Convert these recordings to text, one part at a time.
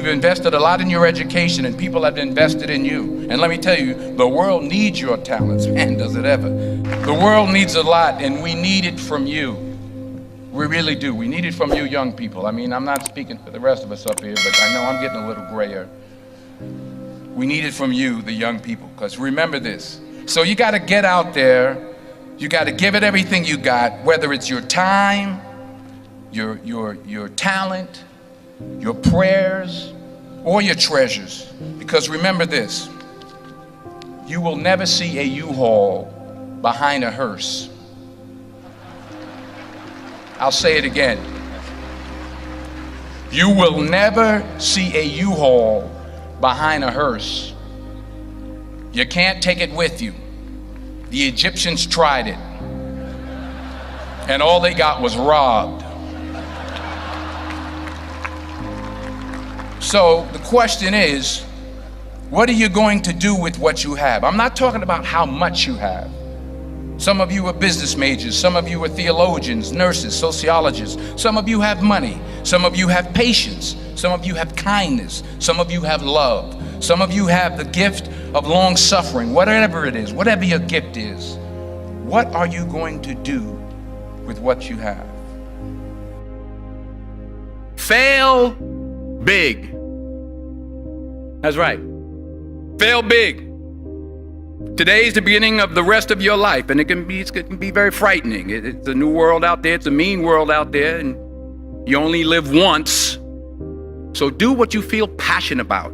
You've invested a lot in your education, and people have invested in you. And let me tell you, the world needs your talents. Man, does it ever. The world needs a lot, and we need it from you. We really do. We need it from you young people. I mean, I'm not speaking for the rest of us up here, but I know I'm getting a little grayer. We need it from you, the young people, because remember this. So you got to get out there. You got to give it everything you got, whether it's your time, your talent, your prayers, or your treasures. Because remember this, you will never see a U-Haul behind a hearse. I'll say it again. You will never see a U-Haul behind a hearse. You can't take it with you. The Egyptians tried it, and all they got was robbed. So the question is, what are you going to do with what you have? I'm not talking about how much you have. Some of you are business majors, some of you are theologians, nurses, sociologists. Some of you have money, some of you have patience, some of you have kindness, some of you have love, some of you have the gift of long suffering. Whatever it is, whatever your gift is, what are you going to do with what you have? Fail big. That's right. Fail big. Today's the beginning of the rest of your life, and it can be very frightening. It's a new world out there. It's a mean world out there, and you only live once. So do what you feel passionate about.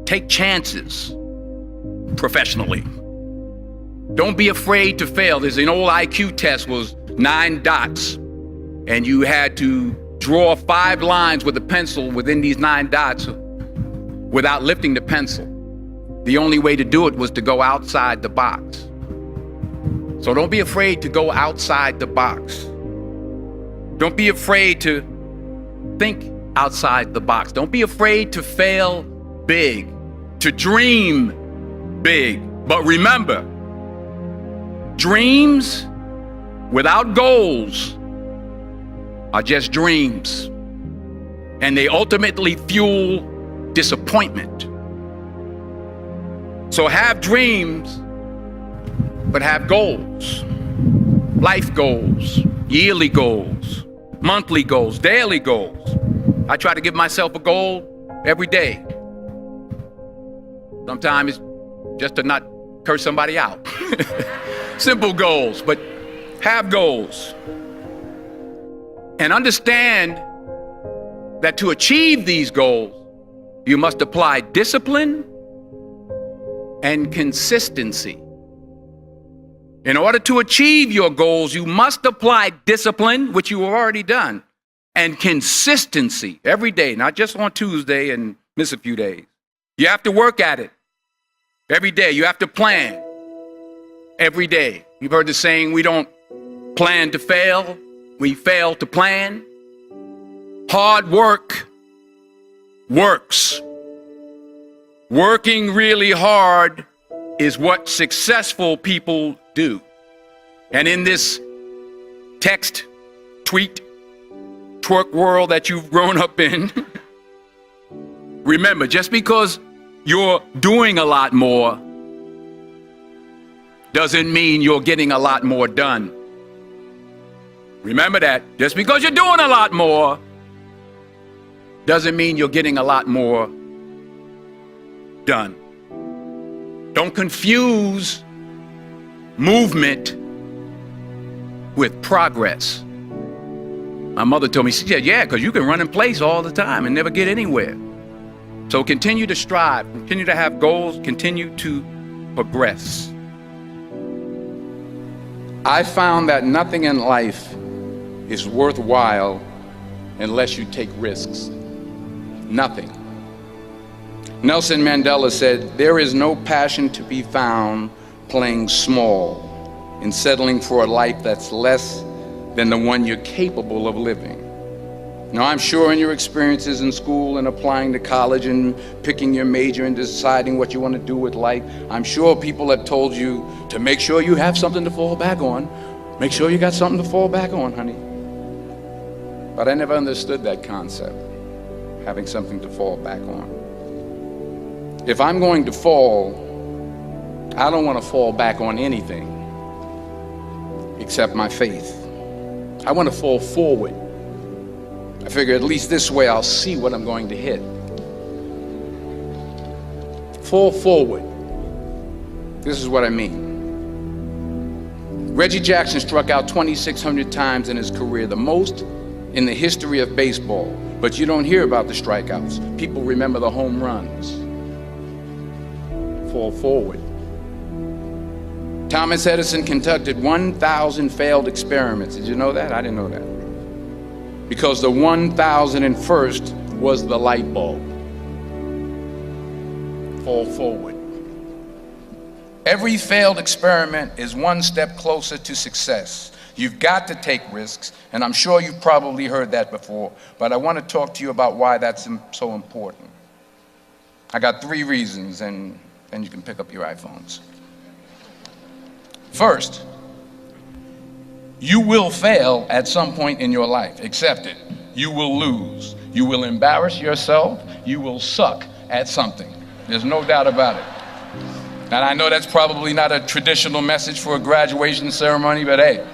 Take chances professionally. Don't be afraid to fail. There's an old IQ test, was 9 dots, and you had to draw 5 lines with a pencil within these 9 dots without lifting the pencil. The only way to do it was to go outside the box. So don't be afraid to go outside the box. Don't be afraid to think outside the box. Don't be afraid to fail big, to dream big. But remember, dreams without goals are just dreams, and they ultimately fuel disappointment. So have dreams, but have goals. Life goals, yearly goals, monthly goals, daily goals. I try to give myself a goal every day. Sometimes it's just to not curse somebody out. Simple goals, but have goals. And understand that to achieve these goals, you must apply discipline and consistency. In order to achieve your goals, you must apply discipline, which you have already done, and consistency every day, not just on Tuesday and miss a few days. You have to work at it every day. You have to plan every day. You've heard the saying, we don't plan to fail, we fail to plan. Hard work works. Working really hard is what successful people do. And in this text, tweet, twerk world that you've grown up in, remember, just because you're doing a lot more doesn't mean you're getting a lot more done. Remember that. Just because you're doing a lot more doesn't mean you're getting a lot more done. Don't confuse movement with progress. My mother told me, she said, yeah, because you can run in place all the time and never get anywhere. So continue to strive, continue to have goals, continue to progress. I found that nothing in life is worthwhile unless you take risks. Nothing. Nelson Mandela said, there is no passion to be found playing small and settling for a life that's less than the one you're capable of living. Now, I'm sure in your experiences in school and applying to college and picking your major and deciding what you want to do with life, I'm sure people have told you to make sure you have something to fall back on. Make sure you got something to fall back on, honey. But I never understood that concept. having something to fall back on. If I'm going to fall, I don't want to fall back on anything except my faith. I want to fall forward. I figure at least this way I'll see what I'm going to hit. Fall forward. This is what I mean. Reggie Jackson struck out 2,600 times in his career, the most in the history of baseball. But you don't hear about the strikeouts. People remember the home runs. Fall forward. Thomas Edison conducted 1,000 failed experiments. Did you know that? I didn't know that. Because the 1,001st was the light bulb. Fall forward. Every failed experiment is one step closer to success. You've got to take risks, and I'm sure you've probably heard that before, but I want to talk to you about why that's so important. I got 3 reasons, and then you can pick up your iPhones. First, you will fail at some point in your life. Accept it. You will lose. You will embarrass yourself. You will suck at something. There's no doubt about it. And I know that's probably not a traditional message for a graduation ceremony, but hey,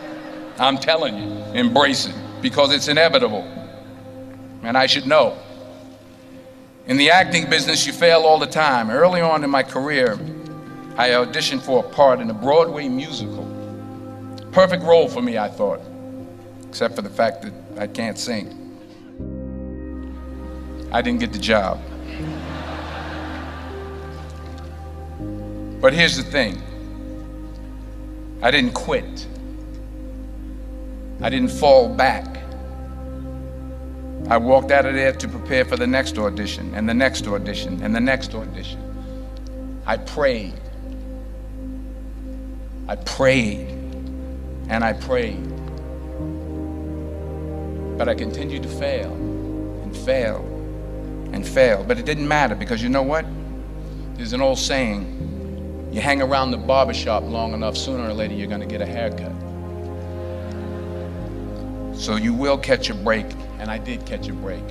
I'm telling you, embrace it, because it's inevitable. And I should know. In the acting business, you fail all the time. Early on in my career, I auditioned for a part in a Broadway musical. Perfect role for me, I thought, except for the fact that I can't sing. I didn't get the job. But here's the thing. I didn't quit. I didn't fall back. I walked out of there to prepare for the next audition, and the next audition, and the next audition. I prayed. I prayed, and I prayed. But I continued to fail, and fail, and fail. But it didn't matter, because you know what? There's an old saying, you hang around the barbershop long enough, sooner or later you're going to get a haircut. So you will catch a break, and I did catch a break.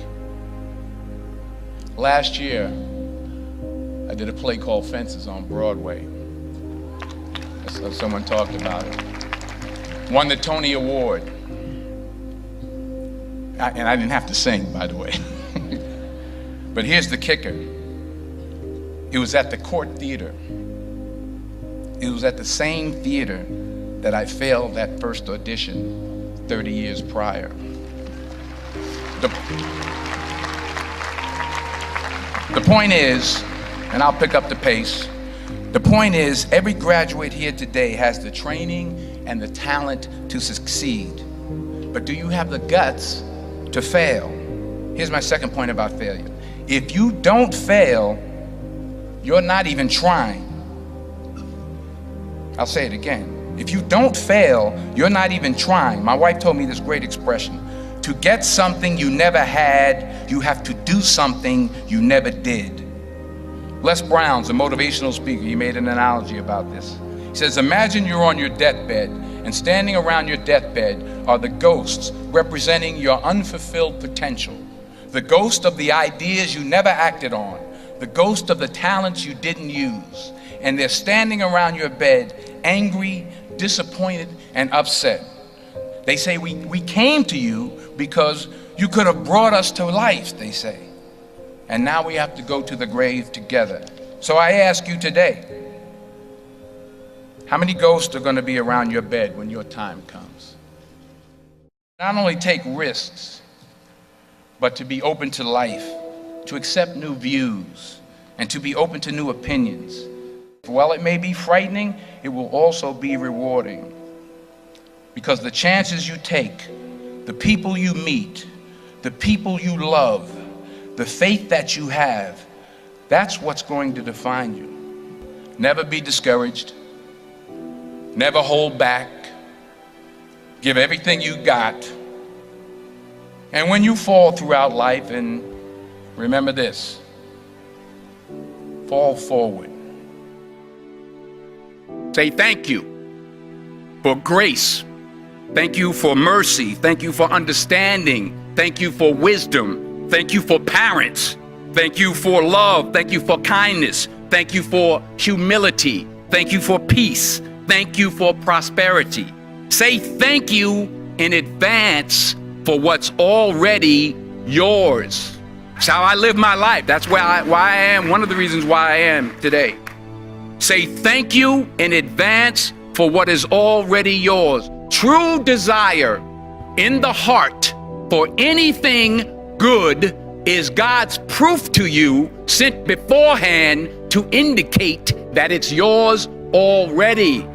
Last year, I did a play called Fences on Broadway. Someone talked about it. Won the Tony Award. And I didn't have to sing, by the way. But here's the kicker. It was at the Court Theater. It was at the same theater that I failed that first audition 30 years prior. The point is, and I'll pick up the pace, the point is, every graduate here today has the training and the talent to succeed. But do you have the guts to fail? Here's my second point about failure. If you don't fail, you're not even trying. I'll say it again. If you don't fail, you're not even trying. My wife told me this great expression. To get something you never had, you have to do something you never did. Les Brown's a motivational speaker. He made an analogy about this. He says, imagine you're on your deathbed, and standing around your deathbed are the ghosts representing your unfulfilled potential. The ghost of the ideas you never acted on. The ghost of the talents you didn't use. And they're standing around your bed, angry, disappointed, and upset. They say, we came to you because you could have brought us to life, they say. And now we have to go to the grave together. So I ask you today, how many ghosts are going to be around your bed when your time comes? Not only take risks, but to be open to life, to accept new views, and to be open to new opinions. While it may be frightening, it will also be rewarding. Because the chances you take, the people you meet, the people you love, the faith that you have, that's what's going to define you. Never be discouraged. Never hold back. Give everything you got. And when you fall throughout life, and remember this, fall forward. Say thank you for grace. Thank you for mercy. Thank you for understanding. Thank you for wisdom. Thank you for parents. Thank you for love. Thank you for kindness. Thank you for humility. Thank you for peace. Thank you for prosperity. Say thank you in advance for what's already yours. It's how I live my life. That's why I am, one of the reasons why I am today. Say thank you in advance for what is already yours. True desire in the heart for anything good is God's proof to you, sent beforehand to indicate that it's yours already.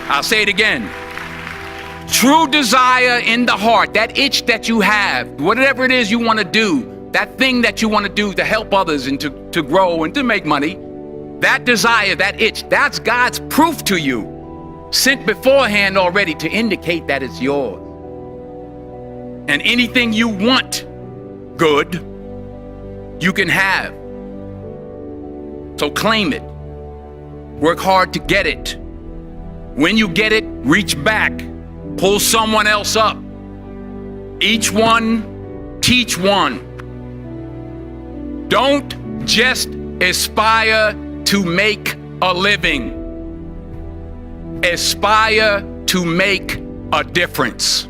I'll say it again. True desire in the heart, that itch that you have, whatever it is you want to do, that thing that you want to do to help others and to grow and to make money, that desire, that itch, that's God's proof to you, sent beforehand already to indicate that it's yours. And anything you want good, you can have. So claim it. Work hard to get it. When you get it, reach back. Pull someone else up. Each one, teach one. Don't just aspire to make a living. Aspire to make a difference.